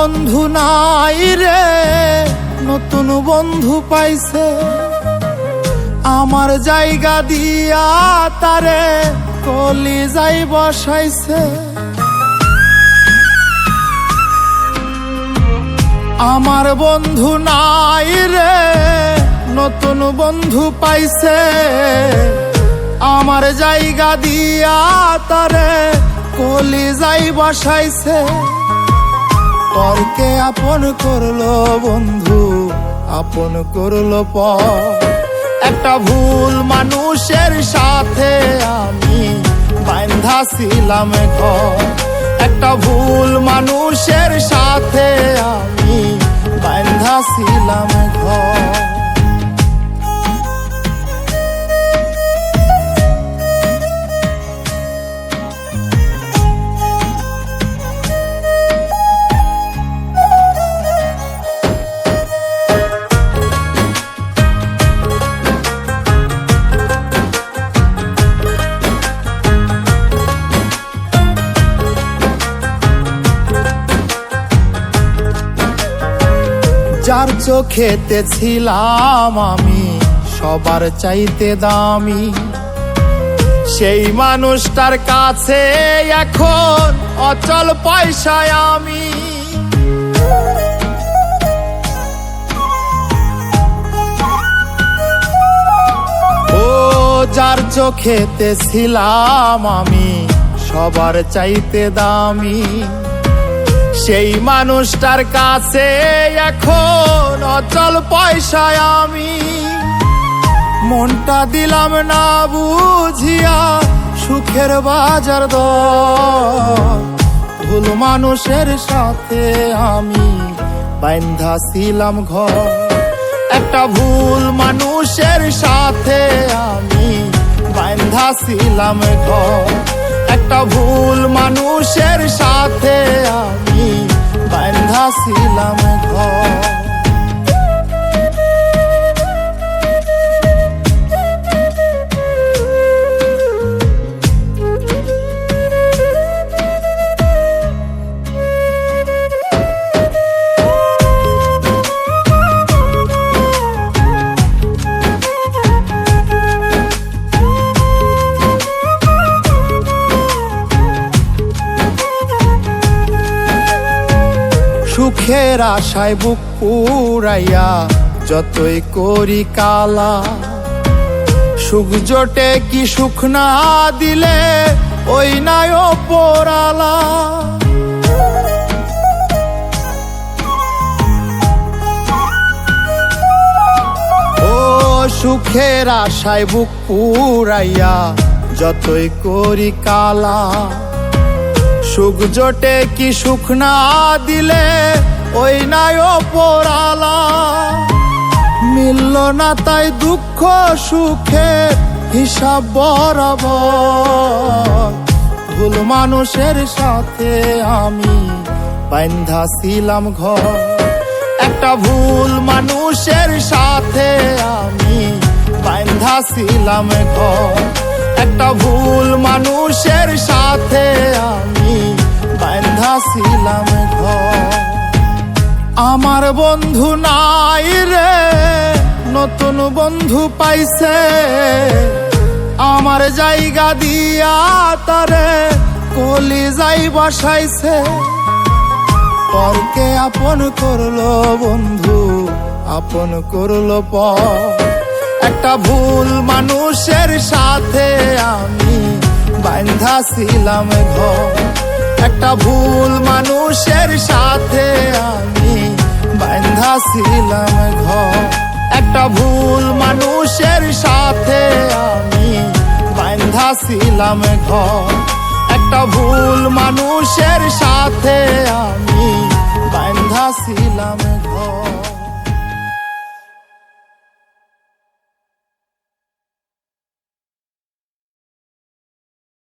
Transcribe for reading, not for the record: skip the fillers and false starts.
বন্ধু নাই রে, নতুন বন্ধু পাইছে। আমার জায়গা দিয়া তারে কলিজায় বসাইছে। আমার বন্ধু নাই রে, নতুন বন্ধু পাইছে। আমার জায়গা দিয়া তারে কলিজায় বসাইছে। পরকে আপন করলো বন্ধু, আপন করলো পর। একটা ভুল মানুষের সাথে আমি বাঁধা ছিলাম ঘর। একটা ভুল মানুষের সাথে আমি বাঁধা ছিলাম ঘর। যার চোখেতে ছিলাম আমি সবার চাইতে দামি, সেই মানুষটার কাছে এখন অচল পয়সায় আমি। ও যার চোখেতে ছিলাম আমি সবার চাইতে দামি, সেই মানুষটার কাছে এখন অচল পয়সায় আমি। মনটা দিলাম না বুঝিয়া সুখের বাজার দর। ভুল মানুষের সাথে আমি বাঁধা ছিলাম ঘর। একটা ভুল মানুষের সাথে আমি বাঁধা ছিলাম ঘর। একটা ভুল মানুষের সাথে আমি বাঁধা ছিলাম ঘর। সুখের আশায় বুক পুরাইয়া যতই করি কালা, সুখ জোটে কি সুখ না দিলে ওই নাই ওপরালা। ও সুখের আশায় বুক পুরাইয়া যতই করি কালা, সুখ জোটে কি সুখ না দিলে ওই নাই ওপরালা। মিলল না তাই দুঃখ সুখের হিসাব বরাবর। ভুল মানুষের সাথে আমি বাঁধা ছিলাম ঘর। একটা ভুল মানুষের সাথে আমি বাঁধা ছিলাম ঘর। একটা ভুল মানুষের সাথে আমি বাঁধা ছিলাম ঘর। আমার বন্ধু নাই রে, নতুন বন্ধু পাইছে। আমার জায়গা দিয়া তারে কলিজায় বসাইছে। পরকে আপন করলো বন্ধু, আপন করলো পর। একটা ভুল মানুষের সাথে আমি বাঁধা ছিলাম ঘর। একটা ভুল মানুষের সাথে আমি বাঁধা ছিলাম ঘর। একটা ভুল মানুষের সাথে আমি বাঁধা ছিলাম ঘর। একটা ভুল মানুষের সাথে আমি বাঁধা ছিলাম ঘর।